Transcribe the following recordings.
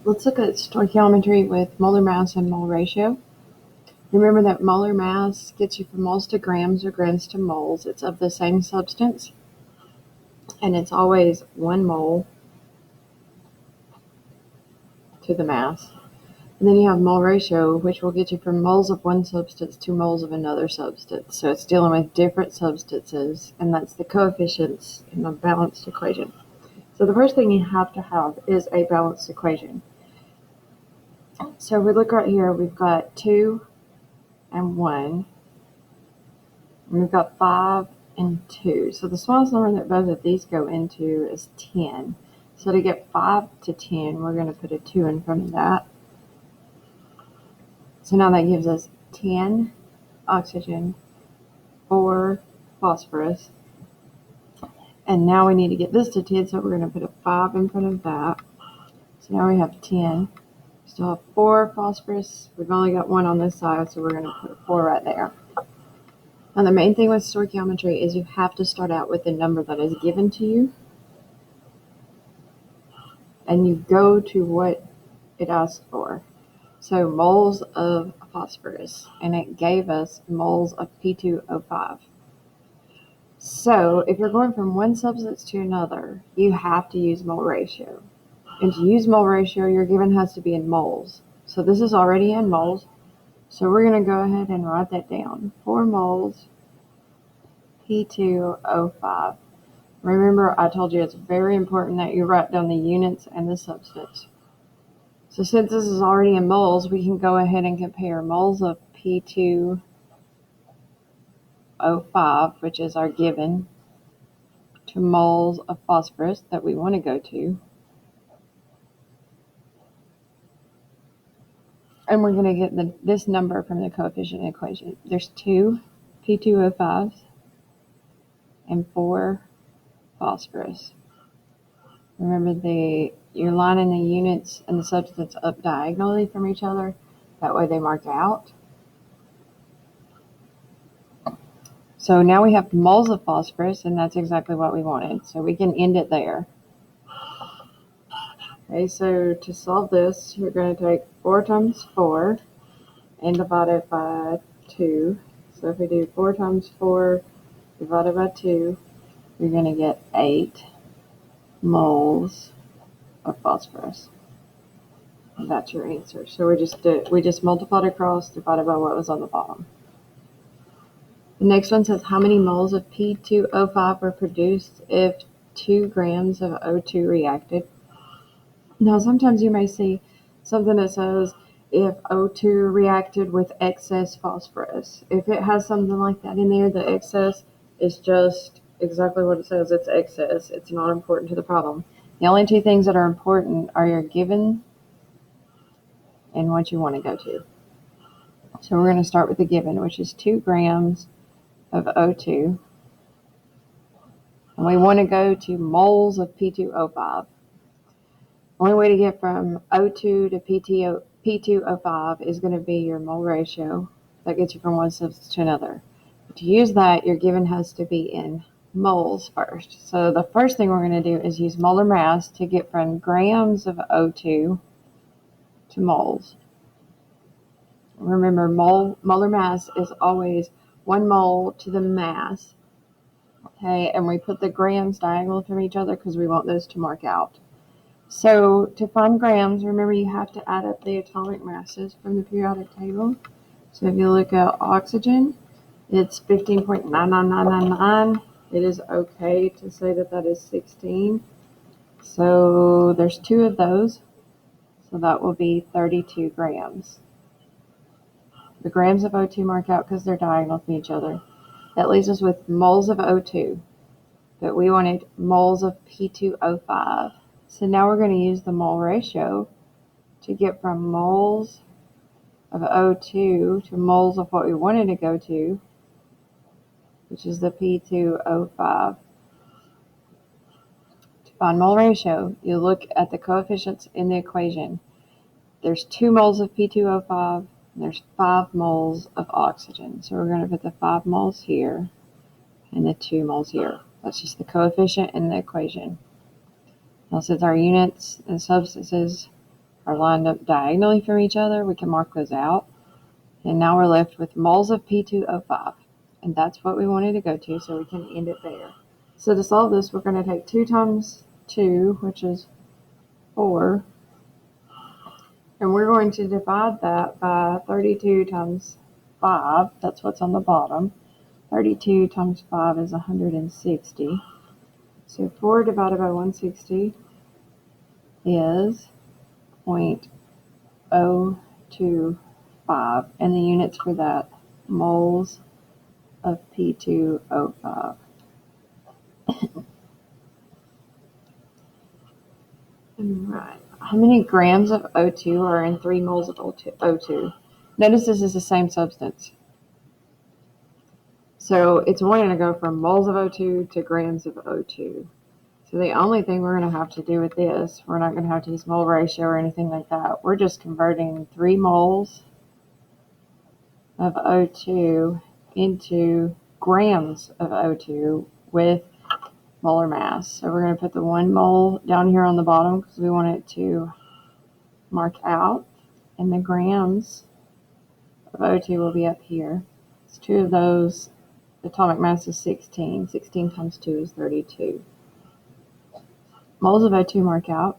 Let's look at stoichiometry with molar mass and mole ratio. Remember that molar mass gets you from moles to grams or grams to moles. It's of the same substance, and it's always 1 mole to the mass. And then you have mole ratio, which will get you from moles of one substance to moles of another substance. So it's dealing with different substances, and that's the coefficients in a balanced equation. So the first thing you have to have is a balanced equation. So we look right here, we've got 2 and 1, and we've got 5 and 2. So the smallest number that both of these go into is 10. So to get 5 to 10, we're going to put a 2 in front of that. So now that gives us 10 oxygen, 4 phosphorus. And now we need to get this to 10, so we're going to put a 5 in front of that. So now we have 10. Still have 4 phosphorus. We've only got 1 on this side, so we're going to put a 4 right there. Now the main thing with stoichiometry is you have to start out with the number that is given to you, and you go to what it asks for. So moles of phosphorus, and it gave us moles of P2O5. So if you're going from one substance to another, you have to use mole ratio. And to use mole ratio, your given has to be in moles. So this is already in moles. So we're going to go ahead and write that down. 4 moles P2O5. Remember, I told you it's very important that you write down the units and the substance. So since this is already in moles, we can go ahead and compare moles of P2O5, which is our given, to moles of phosphorus that we want to go to. And we're going to get this number from the coefficient equation. There's 2 P2O5s and 4 phosphorus. Remember, you're lining the units and the substance up diagonally from each other. That way they mark out. So now we have moles of phosphorus, and that's exactly what we wanted. So we can end it there. Okay, so to solve this, you're going to take 4 times 4 and divide it by 2. So if we do 4 times 4 divided by 2, you're going to get 8 moles of phosphorus. And that's your answer. So we just multiplied across, divided by what was on the bottom. The next one says how many moles of P2O5 were produced if 2 grams of O2 reacted. Now sometimes you may see something that says if O2 reacted with excess phosphorus. If it has something like that in there, the excess is just exactly what it says. It's excess. It's not important to the problem. The only 2 things that are important are your given and what you want to go to. So we're going to start with the given, which is 2 grams of O2. And we want to go to moles of P2O5. Only way to get from O2 to P2O5 is going to be your mole ratio. That gets you from one substance to another. But to use that, your given has to be in moles first. So the first thing we're going to do is use molar mass to get from grams of O2 to moles. Remember, molar mass is always 1 mole to the mass. Okay, and we put the grams diagonal from each other because we want those to mark out. So to find grams, remember you have to add up the atomic masses from the periodic table. So if you look at oxygen, it's 15.99999. It is okay to say that that is 16. So there's 2 of those. So that will be 32 grams. The grams of O2 mark out because they're diagonal from each other. That leaves us with moles of O2. But we wanted moles of P2O5. So now we're going to use the mole ratio to get from moles of O2 to moles of what we wanted to go to, which is the P2O5. To find mole ratio, you look at the coefficients in the equation. There's 2 moles of P2O5, and there's 5 moles of oxygen. So we're going to put the 5 moles here and the 2 moles here. That's just the coefficient in the equation. Now, since our units and substances are lined up diagonally from each other, we can mark those out. And now we're left with moles of P2O5. And that's what we wanted to go to, so we can end it there. So to solve this, we're going to take 2 times 2, which is 4. And we're going to divide that by 32 times 5. That's what's on the bottom. 32 times 5 is 160. So 4 divided by 160 is 0.025. And the units for that, moles of P2O5. Right. How many grams of O2 are in 3 moles of O2? Notice this is the same substance. So it's wanting to go from moles of O2 to grams of O2. So the only thing we're going to have to do with this, we're not going to have to use mole ratio or anything like that. We're just converting 3 moles of O2 into grams of O2 with molar mass. So we're going to put the 1 mole down here on the bottom because we want it to mark out, and the grams of O2 will be up here. It's 2 of those. Atomic mass is 16. 16 times 2 is 32. Moles of O2 mark out,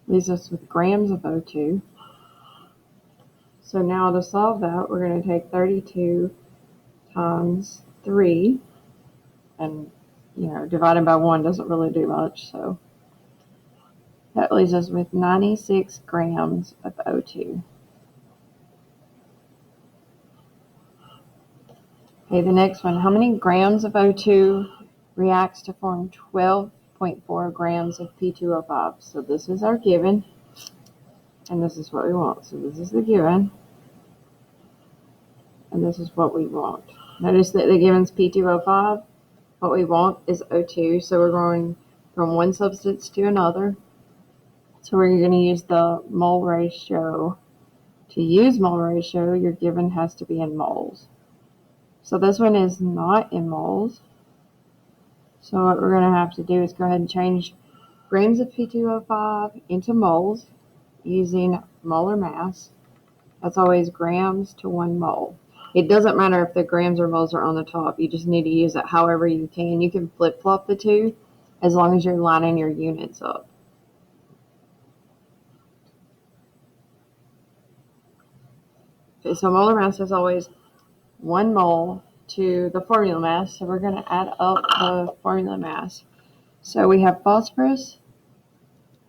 leaves us with grams of O2. So now to solve that, we're going to take 32 times 3, and dividing by 1 doesn't really do much, so that leaves us with 96 grams of O2. Okay, the next one, how many grams of O2 reacts to form 12.4 grams of P2O5? So this is our given, and this is what we want. So this is the given, and this is what we want. Notice that the given's P2O5. What we want is O2, so we're going from one substance to another. So we're going to use the mole ratio. To use mole ratio, your given has to be in moles. So this one is not in moles. So what we're going to have to do is go ahead and change grams of P2O5 into moles using molar mass. That's always grams to 1 mole. It doesn't matter if the grams or moles are on the top. You just need to use it however you can. You can flip-flop the two as long as you're lining your units up. Okay, so molar mass is always 1 mole to the formula mass. So we're going to add up the formula mass. So we have phosphorus,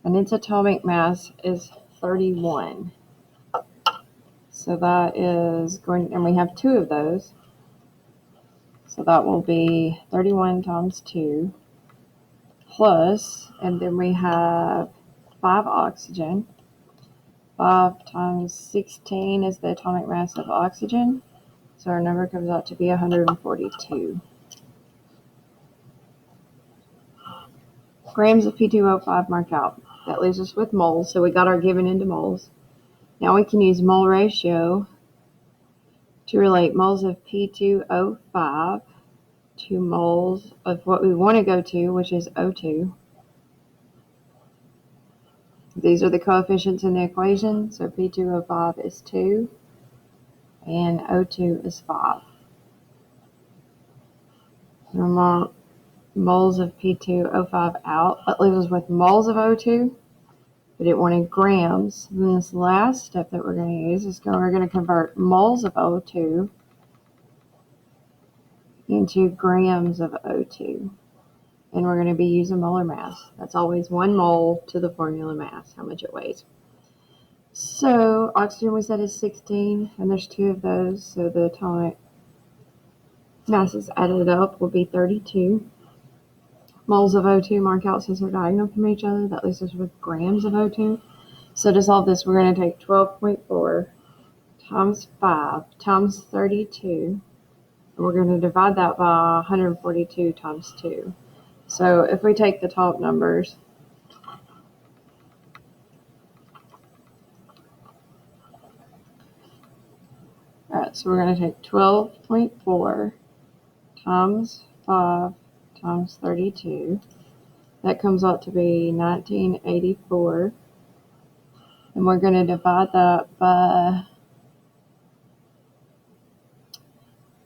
and its atomic mass is 31. So that is going, and we have 2 of those. So that will be 31 times 2 plus, and then we have 5 oxygen. 5 times 16 is the atomic mass of oxygen. So our number comes out to be 142. Grams of P2O5 mark out. That leaves us with moles, so we got our given into moles. Now we can use mole ratio to relate moles of P2O5 to moles of what we want to go to, which is O2. These are the coefficients in the equation. So P2O5 is 2 and O2 is 5. So moles of P2O5 out. That leaves us with moles of O2, but it wanted grams. Then this last step that we're going to use is we're going to convert moles of O2 into grams of O2. And we're going to be using molar mass. That's always 1 mole to the formula mass, how much it weighs. So oxygen we said is 16, and there's 2 of those, so the atomic masses added up will be 32. Moles of O2 mark out since they're diagonal from each other. That leaves us with grams of O2. So to solve this, we're going to take 12.4 times 5 times 32, and we're going to divide that by 142 times 2. So if we take the top numbers, alright, so we're going to take 12.4 times 5 times 32. That comes out to be 1984. And we're going to divide that by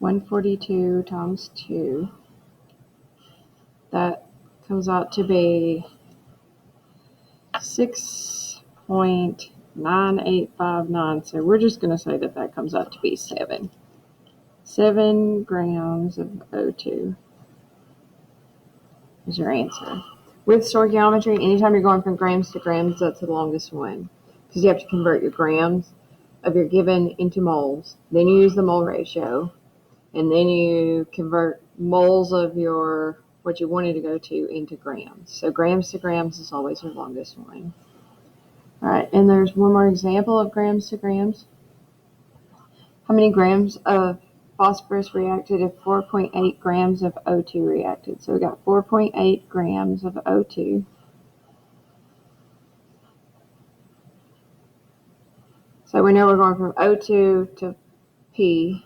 142 times 2. That comes out to be 6.9859. So we're just going to say that that comes out to be 7. 7 grams of O2 is your answer. With stoichiometry, anytime you're going from grams to grams, that's the longest one, because you have to convert your grams of your given into moles. Then you use the mole ratio, and then you convert moles of your what you wanted to go to into grams. So grams to grams is always your longest one. All right, and there's one more example of grams to grams. How many grams of phosphorus reacted if 4.8 grams of O2 reacted? So we got 4.8 grams of O2. So we know we're going from O2 to P.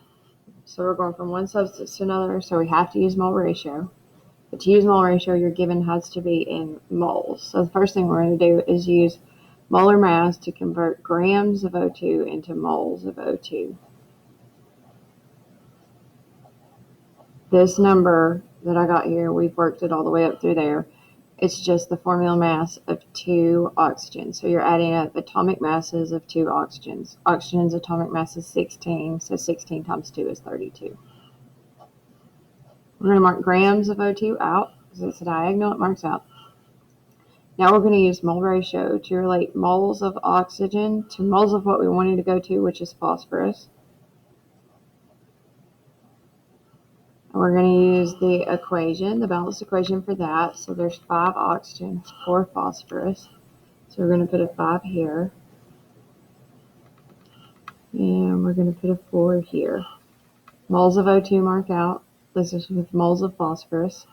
So we're going from one substance to another, so we have to use mole ratio. But to use mole ratio, your given has to be in moles. So the first thing we're going to do is use molar mass to convert grams of O2 into moles of O2. This number that I got here, we've worked it all the way up through there. It's just the formula mass of 2 oxygens. So you're adding up atomic masses of 2 oxygens. Oxygen's atomic mass is 16, so 16 times 2 is 32. We're going to mark grams of O2 out because it's a diagonal, it marks out. Now we're going to use mole ratio to relate moles of oxygen to moles of what we wanted to go to, which is phosphorus. And we're going to use the equation, the balanced equation for that. So there's 5 oxygen, 4 phosphorus. So we're going to put a 5 here. And we're going to put a 4 here. Moles of O2 mark out. This is with moles of phosphorus.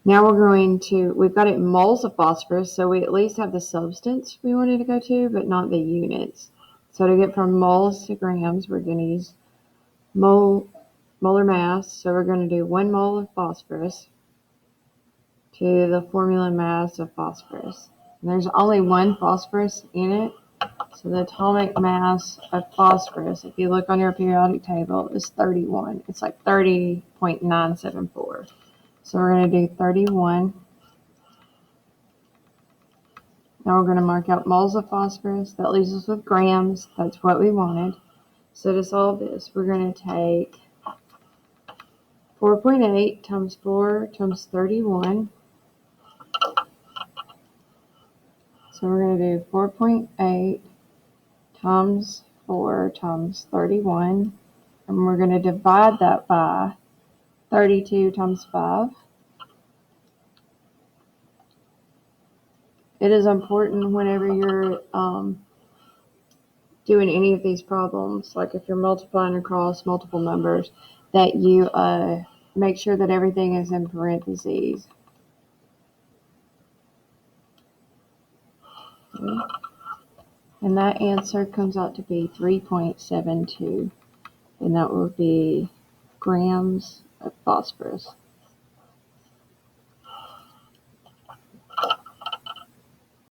Now we've got it in moles of phosphorus, so we at least have the substance we wanted to go to, but not the units. So to get from moles to grams, we're going to use molar mass. So we're going to do 1 mole of phosphorus to the formula mass of phosphorus. And there's only 1 phosphorus in it, so the atomic mass of phosphorus, if you look on your periodic table, is 31. It's like 30.974. So we're going to do 31. Now we're going to mark out moles of phosphorus. That leaves us with grams. That's what we wanted. So to solve this, we're going to take 4.8 times 4 times 31. So we're going to do 4.8 times 4 times 31. And we're going to divide that by 32 times 5. It is important whenever you're doing any of these problems, like if you're multiplying across multiple numbers, that you make sure that everything is in parentheses. Okay. And that answer comes out to be 3.72, and that will be grams of phosphorus.